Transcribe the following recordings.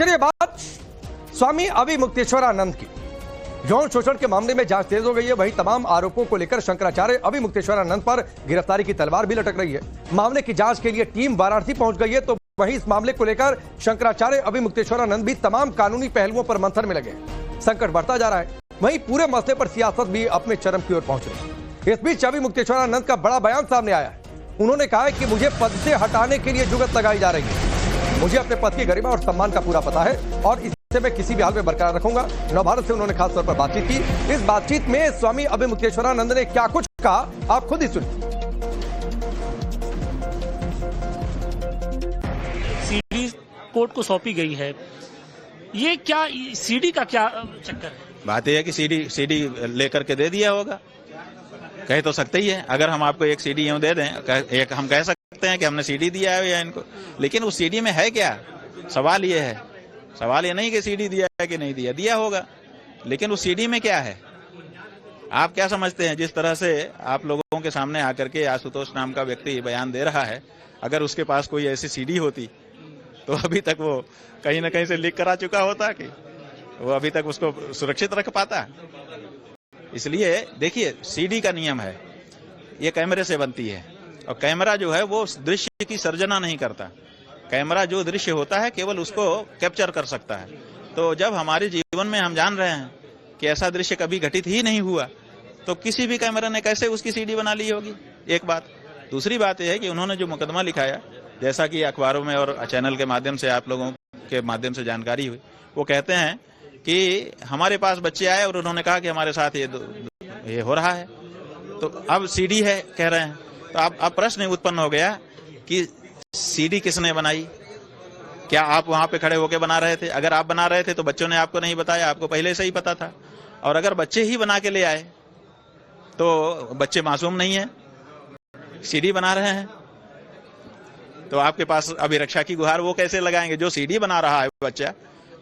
चलिए बात स्वामी अभिमुक्तेश्वरानंद की। यौन शोषण के मामले में जांच तेज हो गई है। वहीं तमाम आरोपों को लेकर शंकराचार्य अभिमुक्तेश्वरानंद पर गिरफ्तारी की तलवार भी लटक रही है। मामले की जांच के लिए टीम वाराणसी पहुंच गई है। तो वहीं इस मामले को लेकर शंकराचार्य अभिमुक्तेश्वरानंद भी तमाम कानूनी पहलुओं पर मंथन में लगे। संकट बढ़ता जा रहा है। वहीं पूरे मसले पर सियासत भी अपने चरम की ओर पहुंच रही है। इस बीच अभिमुक्तेश्वरानंद का बड़ा बयान सामने आया है। उन्होंने कहा है कि मुझे पद से हटाने के लिए जुगत लगाई जा रही है। मुझे अपने पद की गरिमा और सम्मान का पूरा पता है और इसे मैं किसी भी हाल में बरकरार रखूंगा। नवभारत से उन्होंने खासतौर पर बातचीत की। इस बातचीत में स्वामी अभिमुक्तेश्वरानंद ने क्या कुछ कहा, आप खुद ही सुनिए। सीडी कोर्ट को सौंपी गई है, ये क्या सीडी का क्या चक्कर है? बात यह है कि सीडी लेकर के दे दिया होगा, कह तो सकते ही है। अगर हम आपको एक सीडी यूं दे दें, एक हम कह सकते हैं कि हमने सीडी दिया है या इनको, लेकिन उस सीडी में है क्या? सवाल ये है, सवाल ये नहीं कि सीडी दिया है कि नहीं दिया, दिया होगा, लेकिन उस सीडी में क्या है? आप क्या समझते हैं? जिस तरह से आप लोगों के सामने आकर के आशुतोष नाम का व्यक्ति बयान दे रहा है, अगर उसके पास कोई ऐसी सीडी होती तो अभी तक वो कहीं ना कहीं से लीक करा चुका होता कि वो अभी तक उसको सुरक्षित रख पाता। इसलिए देखिए, सीडी का नियम है, ये कैमरे से बनती है और कैमरा जो है वो दृश्य की सर्जना नहीं करता। कैमरा जो दृश्य होता है केवल उसको कैप्चर कर सकता है। तो जब हमारे जीवन में हम जान रहे हैं कि ऐसा दृश्य कभी घटित ही नहीं हुआ, तो किसी भी कैमरा ने कैसे उसकी सीडी बना ली होगी? एक बात। दूसरी बात यह है कि उन्होंने जो मुकदमा लिखाया, जैसा कि अखबारों में और चैनल के माध्यम से आप लोगों के माध्यम से जानकारी हुई, वो कहते हैं कि हमारे पास बच्चे आए और उन्होंने कहा कि हमारे साथ ये हो रहा है, तो अब सीडी है कह रहे हैं। तो अब प्रश्न उत्पन्न हो गया कि सीडी किसने बनाई? क्या आप वहां पे खड़े होकर बना रहे थे? अगर आप बना रहे थे तो बच्चों ने आपको नहीं बताया, आपको पहले से ही पता था। और अगर बच्चे ही बना के ले आए तो बच्चे मासूम नहीं है, सीडी बना रहे हैं, तो आपके पास अभिरक्षा की गुहार वो कैसे लगाएंगे? जो सीडी बना रहा है बच्चा,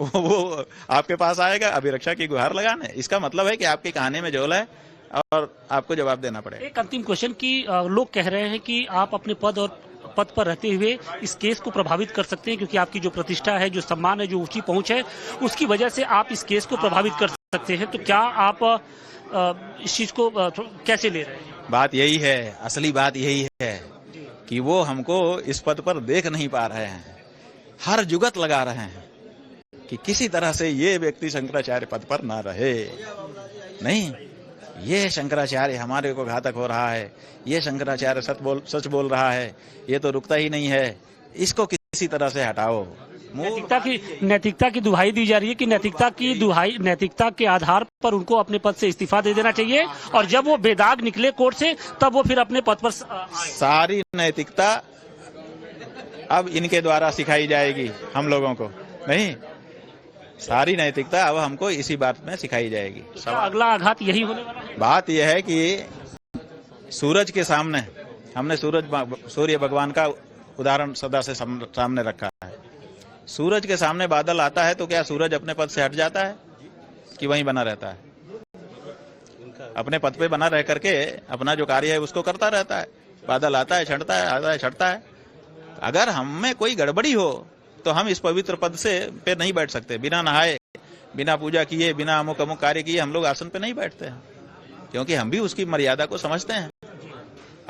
वो आपके पास आएगा अभिरक्षा की गुहार लगाने। इसका मतलब है कि आपकी कहानी में झोल है और आपको जवाब देना पड़ेगा। एक अंतिम क्वेश्चन कि लोग कह रहे हैं कि आप अपने पद पर रहते हुए इस केस को प्रभावित कर सकते हैं, क्योंकि आपकी जो प्रतिष्ठा है, जो सम्मान है, जो ऊंची पहुंच है, उसकी वजह से आप इस केस को प्रभावित कर सकते हैं। तो क्या आप इस चीज को कैसे ले रहे हैं? बात यही है, असली बात यही है कि वो हमको इस पद पर देख नहीं पा रहे हैं। हर जुगत लगा रहे हैं कि किसी तरह से ये व्यक्ति शंकराचार्य पद पर ना रहे। नहीं, ये शंकराचार्य हमारे को घातक हो रहा है, ये शंकराचार्य सच बोल रहा है, ये तो रुकता ही नहीं है, इसको किसी तरह से हटाओ। नैतिकता की दुहाई दी जा रही है कि नैतिकता के आधार पर उनको अपने पद से इस्तीफा दे देना चाहिए, और जब वो बेदाग निकले कोर्ट से तब वो फिर अपने पद पर सारी नैतिकता अब इनके द्वारा सिखाई जाएगी हम लोगों को। नहीं, सारी नैतिकता अब हमको इसी बात में सिखाई जाएगी। अगला आघात यही होने वाला है। बात यह है कि सूरज के सामने हमने सूर्य भगवान का उदाहरण सदा से सामने रखा है। सूरज के सामने बादल आता है तो क्या सूरज अपने पद से हट जाता है कि वहीं बना रहता है? अपने पद पे बना रह करके अपना जो कार्य है उसको करता रहता है। बादल आता है, छंटता है, आता है, छटता है। अगर हम में कोई गड़बड़ी हो तो हम इस पवित्र पद से पे नहीं बैठ सकते। बिना नहाए, बिना पूजा किए, बिना अमुक अमुक कार्य किए हम लोग आसन पे नहीं बैठते हैं, क्योंकि हम भी उसकी मर्यादा को समझते हैं।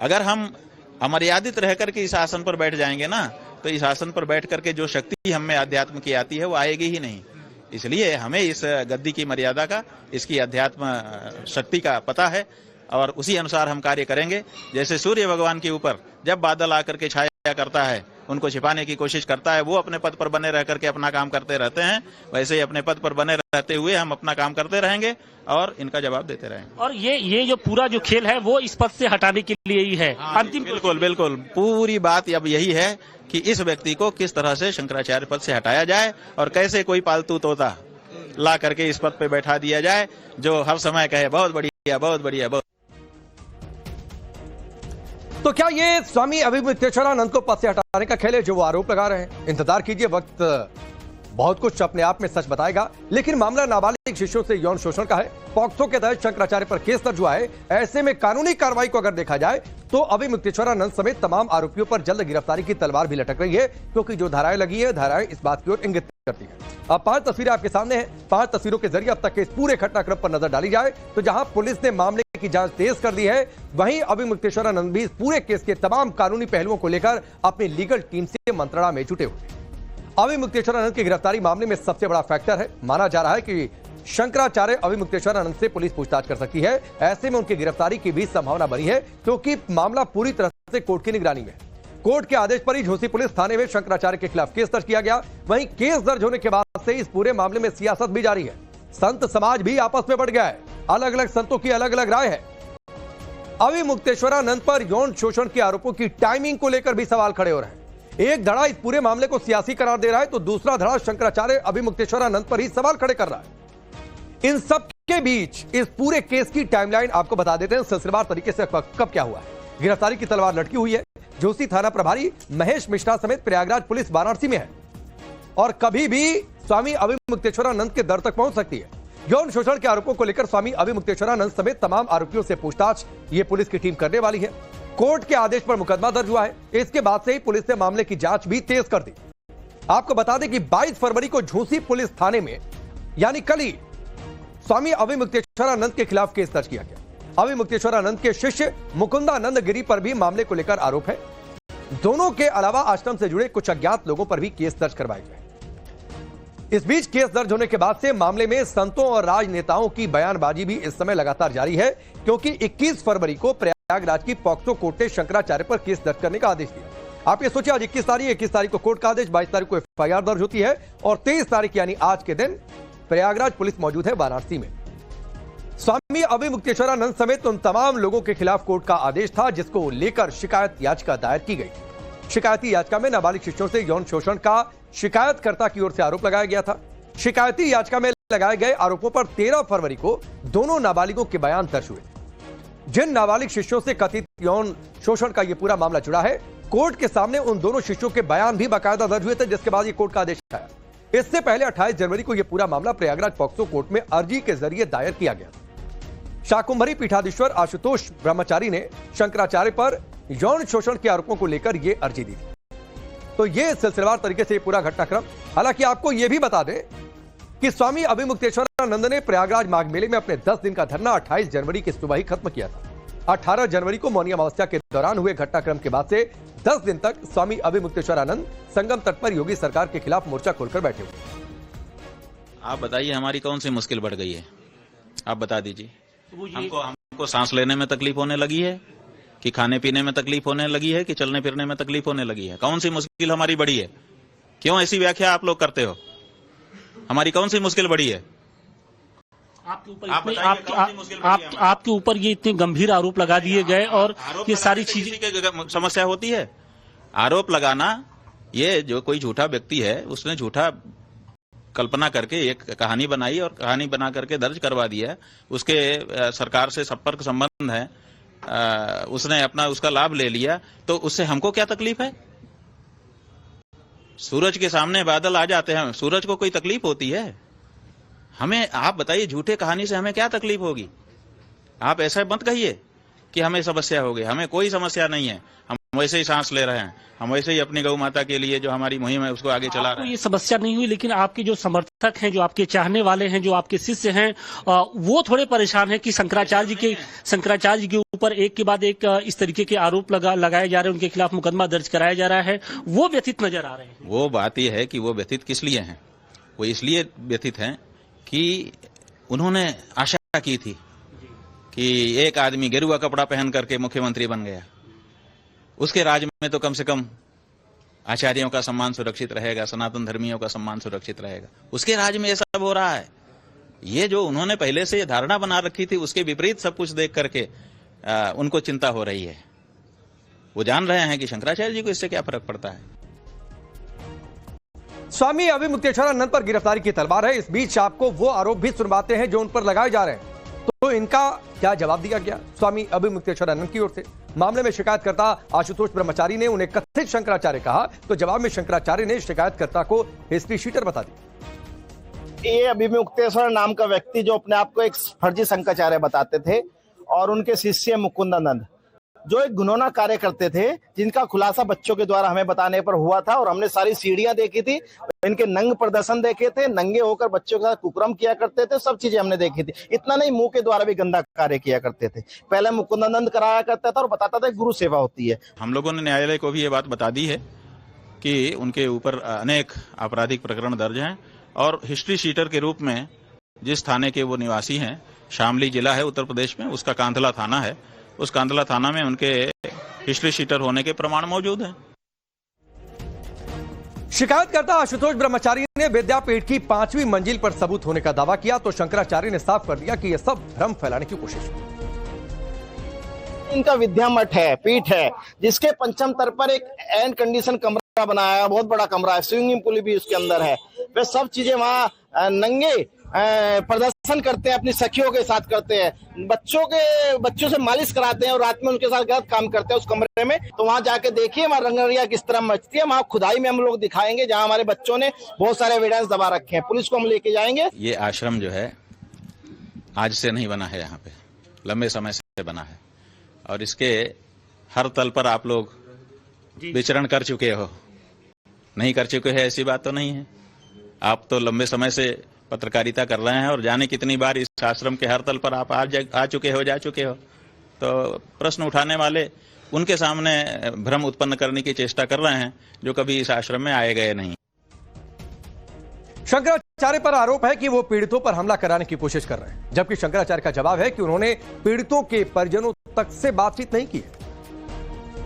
अगर हम अमर्यादित रह करके इस आसन पर बैठ जाएंगे ना, तो इस आसन पर बैठ करके जो शक्ति हमें अध्यात्म की आती है वो आएगी ही नहीं। इसलिए हमें इस गद्दी की मर्यादा का, इसकी अध्यात्म शक्ति का पता है और उसी अनुसार हम कार्य करेंगे। जैसे सूर्य भगवान के ऊपर जब बादल आकर के छाया करता है, उनको छिपाने की कोशिश करता है, वो अपने पद पर बने रह करके अपना काम करते रहते हैं, वैसे ही अपने पद पर बने रहते हुए हम अपना काम करते रहेंगे और इनका जवाब देते रहेंगे। और ये जो पूरा जो खेल है वो इस पद से हटाने के लिए ही है। अंतिम बिल्कुल पूरी बात अब यही है कि इस व्यक्ति को किस तरह से शंकराचार्य पद से हटाया जाए और कैसे कोई पालतू तोता ला करके इस पद पे बैठा दिया जाए जो हर समय कहे बहुत बढ़िया, बहुत बढ़िया, बहुत। तो क्या ये स्वामी अभिमुक्तेश्वरानंद को पद से हटाने का खेल है जो वो आरोप लगा रहे हैं? इंतजार कीजिए, वक्त बहुत कुछ अपने आप में सच बताएगा। लेकिन मामला नाबालिग शिष्यों से यौन शोषण का है। पॉक्सो के तहत शंकराचार्य पर केस दर्ज हुआ है। ऐसे में कानूनी कार्रवाई को अगर देखा जाए तो अभिमुक्तेश्वरानंद समेत तमाम आरोपियों पर जल्द गिरफ्तारी की तलवार भी लटक रही है, क्योंकि जो धाराएं लगी है, धाराएं इस बात की ओर इंगित करती है। अब 5 तस्वीरें आपके सामने हैं। 5 तस्वीरों के जरिए अब तक के इस पूरे घटनाक्रम पर नजर डाली जाए तो जहां पुलिस ने मामले की जांच तेज कर दी है, वहीं अभी मुक्तेश्वरानंद भी इस पूरे केस के तमाम कानूनी पहलुओं को लेकर अपनी लीगल टीम से मंत्रणा में जुटे हुए। अभी मुक्तेश्वरानंद की गिरफ्तारी मामले में सबसे बड़ा फैक्टर है। माना जा रहा है कि शंकराचार्य अभी मुक्तेश्वरानंद से पुलिस पूछताछ कर सकती है। ऐसे में उनकी गिरफ्तारी की भी संभावना बनी है क्योंकि मामला पूरी तरह से कोर्ट की निगरानी में है। कोर्ट के आदेश पर ही झोसी पुलिस थाने में शंकराचार्य के खिलाफ केस दर्ज किया गया। वहीं केस दर्ज होने के बाद से इस पूरे मामले में सियासत भी जारी है। संत समाज भी आपस में बढ़ गया है। अलग अलग संतों की अलग अलग राय है। अभी मुक्तेश्वरानंद पर यौन शोषण के आरोपों की टाइमिंग को लेकर भी सवाल खड़े हो रहे हैं। एक धड़ा इस पूरे मामले को सियासी करार दे रहा है तो दूसरा धड़ा शंकराचार्य अभी मुक्तेश्वरानंद पर ही सवाल खड़े कर रहा है। इन सब के बीच इस पूरे केस की टाइमलाइन आपको बता देते हैं सिलसिलेवार तरीके से कब क्या हुआ है। गिरफ्तारी की तलवार लटकी हुई है। जोशी थाना प्रभारी महेश मिश्रा समेत प्रयागराज पुलिस वाराणसी में है और कभी भी स्वामी अभी मुक्तेश्वरानंद के दर तक पहुंच सकती है। यौन शोषण के आरोपों को लेकर स्वामी अभी मुक्तेश्वरानंद समेत तमाम आरोपियों से पूछताछ ये पुलिस की टीम करने वाली है। कोर्ट के आदेश पर मुकदमा दर्ज हुआ है। इसके बाद से ही पुलिस ने मामले की जांच भी तेज कर दी। आपको बता दें कि 22 फरवरी को झोसी पुलिस थाने में यानी कल ही स्वामी अभी मुक्तेश्वरानंद के खिलाफ केस दर्ज किया गया। अभी मुक्तेश्वरानंद के शिष्य मुकुंदानंद गिरी पर भी मामले को लेकर आरोप है। दोनों के अलावा आश्रम से जुड़े कुछ अज्ञात लोगों पर भी केस दर्ज करवाए गए। इस बीच केस दर्ज होने के बाद से मामले में संतों और राजनेताओं की बयानबाजी भी इस समय लगातार जारी है क्योंकि 21 फरवरी को प्रयागराज की पॉक्सो कोर्ट ने शंकराचार्य पर केस दर्ज करने का आदेश दिया। आप ये सोचिए, आज 21 तारीख को कोर्ट का आदेश, 22 तारीख को FIR दर्ज होती है और 23 तारीख यानी आज के दिन प्रयागराज पुलिस मौजूद है वाराणसी में। स्वामी अभी मुक्तेश्वरानंद समेत उन तमाम लोगों के खिलाफ कोर्ट का आदेश था जिसको लेकर शिकायत याचिका दायर की गई। शिकायती याचिका में नाबालिग शिष्यों से यौन शोषण का शिकायतकर्ता की ओर से आरोप लगाया गया था। शिकायती याचिका में लगाए गए आरोपों पर 13 फरवरी को दोनों नाबालिगों के बयान दर्ज हुए। जिन नाबालिग शिष्यों से कथित यौन शोषण का यह पूरा मामला जुड़ा है, कोर्ट के सामने उन दोनों शिष्यों के बयान भी बाकायदा दर्ज हुए थे जिसके बाद यह कोर्ट का आदेश आया। इससे पहले 28 जनवरी को यह पूरा मामला प्रयागराज पॉक्सो कोर्ट में अर्जी के जरिए दायर किया गया। शाकुंभरी पीठाधीश्वर आशुतोष ब्रह्मचारी ने शंकराचार्य पर यौन शोषण के आरोपों को लेकर यह अर्जी दी थी। तो यह सिलसिलेवार तरीके से पूरा घटनाक्रम। हालांकि आपको यह भी बता दें कि स्वामी अभी मुक्तेश्वरानंद ने प्रयागराज माघ मेले में अपने 10 दिन का धरना 28 जनवरी की सुबह ही खत्म किया था। 18 जनवरी को मौनी अमावस्या के दौरान हुए घटनाक्रम के बाद से 10 दिन तक स्वामी अभी मुक्तेश्वरानंद संगम तट पर योगी सरकार के खिलाफ मोर्चा खोलकर बैठे हुए। आप बताइए हमारी कौन सी मुश्किल बढ़ गई है, आप बता दीजिए। हमको सांस लेने में तकलीफ होने लगी है कि खाने पीने में तकलीफ होने लगी है कि चलने फिरने में तकलीफ होने लगी है? कौन सी मुश्किल हमारी बड़ी है? क्यों ऐसी व्याख्या आप लोग करते हो? हमारी कौन सी मुश्किल बड़ी है? आपके ऊपर ये इतने गंभीर आरोप लगा दिए गए और ये सारी चीजें समस्या होती है। आरोप लगाना, ये जो कोई झूठा व्यक्ति है उसने झूठा कल्पना करके एक कहानी बनाई और कहानी बना करके दर्ज करवा दिया। उसके सरकार से संपर्क संबंध है, उसने अपना उसका लाभ ले लिया, तो उससे हमको क्या तकलीफ है? सूरज के सामने बादल आ जाते हैं, सूरज को कोई तकलीफ होती है? हमें आप बताइए, झूठे कहानी से हमें क्या तकलीफ होगी? आप ऐसा मत कहिए कि हमें समस्या हो गई। हमें कोई समस्या नहीं है, हम वैसे ही सांस ले रहे हैं, हम वैसे ही अपनी गौ माता के लिए जो हमारी मुहिम है उसको आगे चला रहे हैं। ये समस्या नहीं हुई, लेकिन आपके जो समर्थक हैं, जो आपके चाहने वाले हैं, जो आपके शिष्य हैं, वो थोड़े परेशान हैं कि शंकराचार्य जी के ऊपर एक के बाद एक इस तरीके के आरोप लगाए जा रहे हैं, उनके खिलाफ मुकदमा दर्ज कराया जा रहा है, वो व्यथित नजर आ रहे हैं। वो बात यह है कि वो व्यथित किस लिए हैं? वो इसलिए व्यथित हैं कि उन्होंने आशा की थी कि एक आदमी गेरुआ कपड़ा पहन करके मुख्यमंत्री बन गया, उसके राज में तो कम से कम आचार्यों का सम्मान सुरक्षित रहेगा, सनातन धर्मियों का सम्मान सुरक्षित रहेगा। उसके राज में ये सब हो रहा है। ये जो उन्होंने पहले से ये धारणा बना रखी थी, उसके विपरीत सब कुछ देख करके उनको चिंता हो रही है। वो जान रहे हैं कि शंकराचार्य जी को इससे क्या फर्क पड़ता है। स्वामी अभी मुक्तेश्वरानंद पर गिरफ्तारी की तलवार है। इस बीच आपको वो आरोप भी सुनवाते हैं जो उन पर लगाए जा रहे हैं, तो इनका क्या जवाब दिया गया स्वामी अभी मुक्तेश्वरानंद की ओर से? मामले में शिकायतकर्ता आशुतोष ब्रह्मचारी ने उन्हें कथित शंकराचार्य कहा, तो जवाब में शंकराचार्य ने शिकायतकर्ता को हिस्ट्री शीटर बता दी। ये अभी मुक्तेश्वर नाम का व्यक्ति जो अपने आप को एक फर्जी शंकराचार्य बताते थे और उनके शिष्य मुकुंदानंद, जो एक घिनौना कार्य करते थे, जिनका खुलासा बच्चों के द्वारा हमें बताने पर हुआ था। और हमने सारी सीढ़ियां देखी थी, इनके नंग प्रदर्शन देखे थे, नंगे होकर बच्चों के साथ कुकर्म किया करते थे, सब चीजें हमने देखी थी। इतना नहीं, मुंह के द्वारा भी गंदा कार्य किया करते थे। पहले मुकुंदानंद कराया करता था और बताता था गुरु सेवा होती है। हम लोगों ने न्यायालय को भी ये बात बता दी है कि उनके ऊपर अनेक आपराधिक प्रकरण दर्ज हैं और हिस्ट्री शीटर के रूप में जिस थाने के वो निवासी हैं, शामली जिला है उत्तर प्रदेश में, उसका कांधला थाना है, उस कांधला थाना में उनके हिस्ट्री शीटर होने के प्रमाण मौजूद हैं। शिकायतकर्ता आशुतोष ब्रह्मचारी ने विद्यापीठ की 5वीं मंजिल पर सबूत होने का दावा किया तो शंकराचार्य ने साफ कर दिया कि यह सब भ्रम फैलाने की कोशिश है। इनका विद्या मठ है, पीठ है, जिसके पंचम स्तर पर एक एयर कंडीशन कमरा बनाया है, बहुत बड़ा कमरा है, स्विमिंग पूल भी उसके अंदर है। वे सब चीजें वहाँ नंगे प्रदर्शन करते हैं, अपनी सखियों के साथ करते हैं, बच्चों से मालिश कराते हैं और रात में उनके साथ गलत काम करते हैं उस कमरे में। तो वहाँ जाके देखिए वहाँ रंगरिया किस तरह मचती है। वहाँ खुदाई में हम लोग दिखाएंगे जहाँ हमारे बच्चों ने बहुत सारे एविडेंस दबा रखे हैं। पुलिस को हम लेके जाएंगे। ये आश्रम जो है आज से नहीं बना है, यहाँ पे लंबे समय से बना है और इसके हर तल पर आप लोग विचरण कर चुके हो। नहीं कर चुके हैं ऐसी बात तो नहीं है। आप तो लंबे समय से पत्रकारिता कर रहे हैं और जाने कितनी बार इस आश्रम के हर तल पर आप आ चुके हो, जा चुके हो। तो प्रश्न उठाने वाले उनके सामने भ्रम उत्पन्न करने की चेष्टा कर रहे हैं जो कभी इस आश्रम में आए गए नहीं। शंकराचार्य पर आरोप है कि वो पीड़ितों पर हमला कराने की कोशिश कर रहे हैं, जबकि शंकराचार्य का जवाब है कि उन्होंने पीड़ितों के परिजनों तक से बातचीत नहीं की है।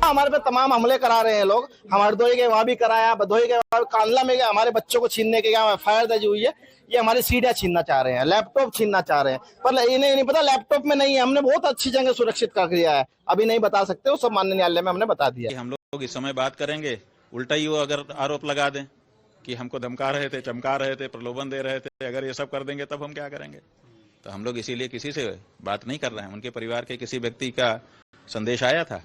हमारे पे तमाम हमले करा रहे हैं लोग। हम हरदोई के वहां भी कराया, भदोही के वहां, कांडला में गए, हमारे बच्चों को छीनने के एफआईआर दर्ज हुई है। ये हमारी सीढ़ियां छीनना चाह रहे हैं, लैपटॉप छीनना चाह रहे हैं, पर इन्हें नहीं पता लैपटॉप में नहीं है। हमने बहुत अच्छी जगह सुरक्षित कर दिया है, अभी नहीं बता सकते, वो सब माननीय न्यायालय में हमने बता दिया। हम लोग इस समय बात करेंगे, उल्टा ही वो अगर आरोप लगा दें कि हमको धमका रहे थे, चमका रहे थे, प्रलोभन दे रहे थे, अगर ये सब कर देंगे तब हम क्या करेंगे। तो हम लोग इसीलिए किसी से बात नहीं कर रहे हैं। उनके परिवार के किसी व्यक्ति का संदेश आया था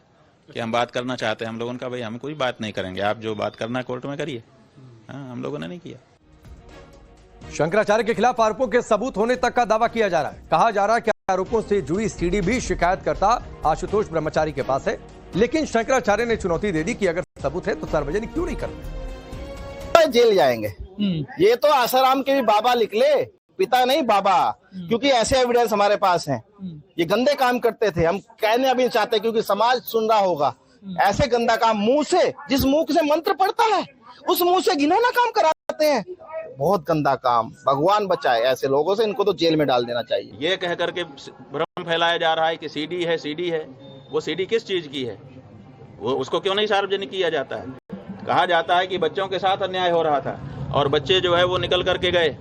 कि हम बात करना चाहते हैं, हम लोगों का भाई हम कोई बात नहीं करेंगे, आप जो बात करना है कोर्ट में करिए। हाँ, हम लोगों ने नहीं किया। शंकराचार्य के खिलाफ आरोपों के सबूत होने तक का दावा किया जा रहा है। कहा जा रहा है कि आरोपों से जुड़ी सीडी भी शिकायतकर्ता आशुतोष ब्रह्मचारी के पास है, लेकिन शंकराचार्य ने चुनौती दे दी कि अगर सबूत है तो सार्वजनिक क्यों नहीं करते। जेल जाएंगे। ये तो आसाराम के भी बाबा निकले, पिता नहीं बाबा, क्योंकि ऐसे एविडेंस हमारे पास हैं। ये गंदे काम करते थे, हम कहने अभी चाहते क्योंकि समाज सुन रहा होगा। ऐसे गंदा काम मुंह से, जिस मुंह से मंत्र पड़ता है उस मुंह से घिनौना काम कराते हैं। बहुत गंदा काम, भगवान बचाए ऐसे लोगों से। इनको तो जेल में डाल देना चाहिए। ये कह करके भ्रम फैलाया जा रहा है कि सीडी है, सीडी है। वो सीडी किस चीज की है, वो उसको क्यों नहीं सार्वजनिक किया जाता है। कहा जाता है कि बच्चों के साथ अन्याय हो रहा था और बच्चे जो है वो निकल करके गए,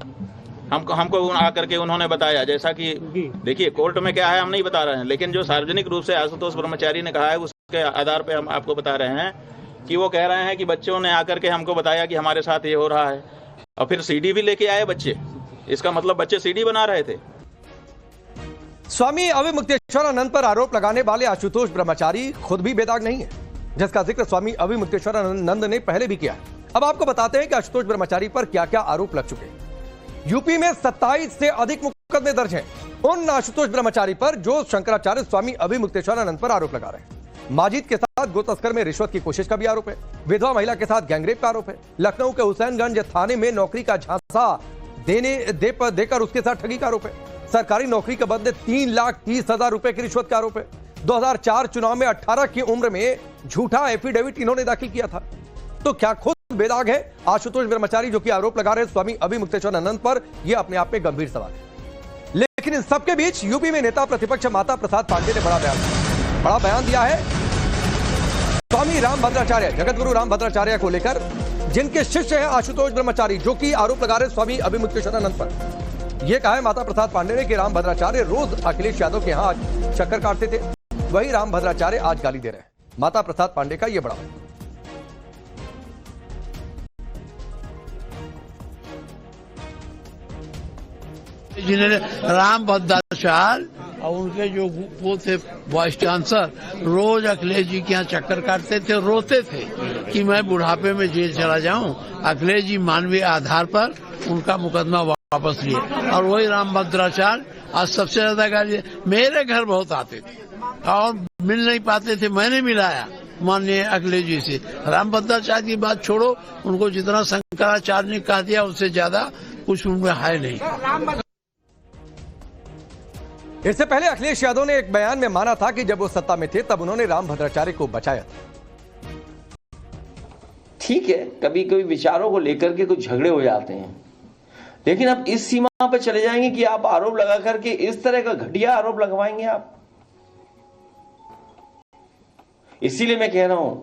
हमको आकर के उन्होंने बताया। जैसा कि देखिए कोर्ट में क्या है हम नहीं बता रहे हैं, लेकिन जो सार्वजनिक रूप से आशुतोष ब्रह्मचारी ने कहा है उसके आधार पे हम आपको बता रहे हैं कि वो कह रहे हैं कि बच्चों ने आकर के हमको बताया कि हमारे साथ ये हो रहा है और फिर सीडी भी लेके आए बच्चे। इसका मतलब बच्चे सीडी बना रहे थे। स्वामी अविमुक्तेश्वरानंद पर आरोप लगाने वाले आशुतोष ब्रह्मचारी खुद भी बेदाग नहीं है, जिसका जिक्र स्वामी अविमुक्तेश्वरानंद ने पहले भी किया है। अब आपको बताते हैं कि आशुतोष ब्रह्मचारी पर क्या क्या आरोप लग चुके हैं। यूपी में 27 से अधिक मुकदमे दर्ज हैं उन आशुतोष ब्रह्मचारी पर जो शंकराचार्य स्वामी अविमुक्तेश्वरानंद पर आरोप लगा रहे हैं। माजिद के साथ गो तस्कर में रिश्वत की कोशिश का भी आरोप है। विधवा महिला के साथ गैंगरेप का आरोप है। लखनऊ के हुसैनगंज थाने में नौकरी का झांसा देकर उसके साथ ठगी का आरोप है। सरकारी नौकरी के बदले 3,30,000 रुपए की रिश्वत का आरोप है। 2004 चुनाव में 18 की उम्र में झूठा एफिडेविट इन्होंने दाखिल किया था। तो क्या खुद बेदाग है आशुतोष ब्रह्मचारी जो कि आरोप लगा रहे हैं स्वामी अविमुक्तेश्वरानंद पर? यह अपने आप में गंभीर सवाल है। लेकिन इन सबके बीच यूपी में नेता प्रतिपक्ष माता प्रसाद पांडे ने बड़ा बयान दिया है स्वामी रामभद्राचार्य, जगतगुरु रामभद्राचार्य को लेकर, जिनके शिष्य हैं आशुतोष ब्रह्मचारी, जो कि आरोप लगा रहे स्वामी अविमुक्तेश्वरानंद पर। यह कहा है माता प्रसाद पांडे ने कि रामभद्राचार्य रोज अखिलेश यादव के यहां चक्कर काटते थे, वही रामभद्राचार्य आज गाली दे रहे हैं। माता प्रसाद पांडे का यह बड़ा जिन्होंने रामभद्राचार्य और उनके जो वो थे वाइस चांसलर रोज अखिलेश जी के यहाँ चक्कर काटते थे, रोते थे कि मैं बुढ़ापे में जेल चला जाऊं। अखिलेश जी मानवीय आधार पर उनका मुकदमा वापस लिए और वही रामभद्राचार्य आज सबसे ज्यादा गाली। मेरे घर बहुत आते थे, और मिल नहीं पाते थे, मैंने मिलाया माननीय अखिलेश जी से। रामभद्राचार्य की बात छोड़ो, उनको जितना शंकराचार्य ने कह दिया उससे ज्यादा कुछ उनमें है नहीं। इससे पहले अखिलेश यादव ने एक बयान में माना था कि जब वो सत्ता में थे तब उन्होंने रामभद्राचार्य को बचाया था। ठीक है, कभी कभी विचारों को लेकर के कुछ झगड़े हो जाते हैं, लेकिन अब इस सीमा पर चले जाएंगे कि आप आरोप लगा करके इस तरह का घटिया आरोप लगवाएंगे आप। इसीलिए मैं कह रहा हूं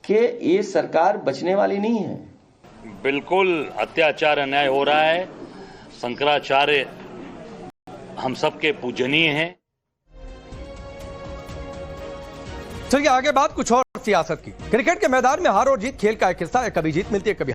कि ये सरकार बचने वाली नहीं है। बिल्कुल अत्याचार अन्याय हो रहा है। शंकराचार्य हम सबके पूजनीय हैं। चलिए आगे बात कुछ और सियासत की। क्रिकेट के मैदान में हार और जीत खेल का एक हिस्सा है, कभी जीत मिलती है कभी